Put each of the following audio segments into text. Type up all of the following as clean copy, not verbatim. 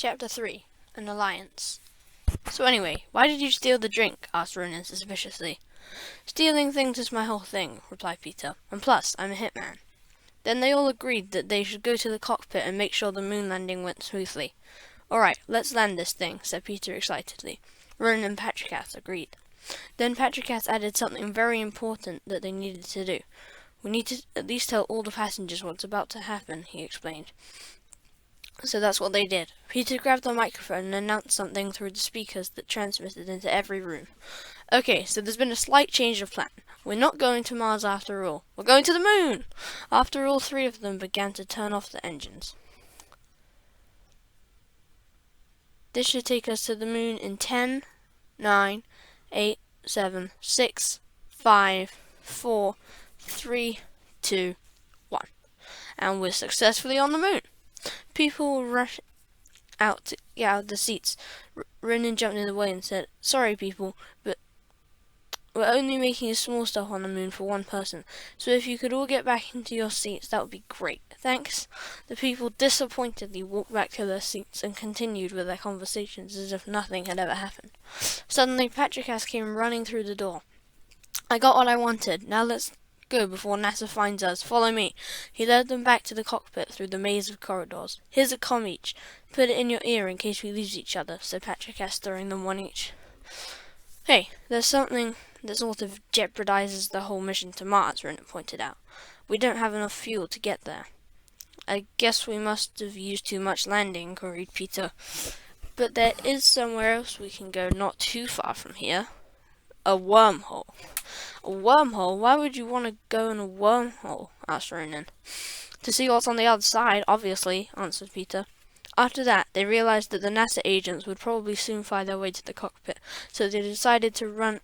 Chapter 3, An Alliance. So anyway, why did you steal the drink? Asked Ronan suspiciously. Stealing things is my whole thing, replied Peter, and plus, I'm a hitman. Then they all agreed that they should go to the cockpit and make sure the moon landing went smoothly. Alright, let's land this thing, said Peter excitedly. Ronan and Patricus agreed. Then Patricus added something very important that they needed to do. We need to at least tell all the passengers what's about to happen, he explained. So that's what they did. Peter grabbed the microphone and announced something through the speakers that transmitted into every room. Okay, so there's been a slight change of plan. We're not going to Mars after all. We're going to the moon! After all three of them began to turn off the engines. This should take us to the moon in 10, 9, 8, 7, 6, 5, 4, 3, 2, 1. And we're successfully on the moon. People rushed out to get out of the seats. Ronan jumped in the way and said, "Sorry, people, but we're only making a small stop on the moon for one person, so if you could all get back into your seats, that would be great. Thanks." The people disappointedly walked back to their seats and continued with their conversations as if nothing had ever happened. Suddenly, Patricus came running through the door. "I got what I wanted. Now let's go before NASA finds us. Follow me." He led them back to the cockpit through the maze of corridors. "Here's a comm each. Put it in your ear in case we lose each other," said Patricus, throwing them one each. "Hey, there's something that sort of jeopardizes the whole mission to Mars," Ronan pointed out. "We don't have enough fuel to get there." "I guess we must have used too much landing," queried Peter. "But there is somewhere else we can go not too far from here. A wormhole." "A wormhole? Why would you want to go in a wormhole?" asked Ronan. "To see what's on the other side, obviously," answered Peter. After that, they realized that the NASA agents would probably soon find their way to the cockpit, so they decided to run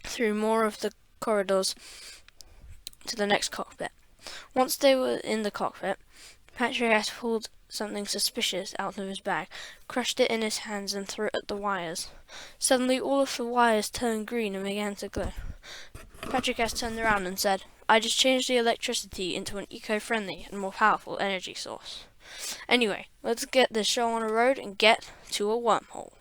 through more of the corridors to the next cockpit. Once they were in the cockpit, Patricus pulled something suspicious out of his bag, crushed it in his hands and threw it at the wires. Suddenly all of the wires turned green and began to glow. Patricus turned around and said, "I just changed the electricity into an eco-friendly and more powerful energy source. Anyway, let's get this show on the road and get to a wormhole."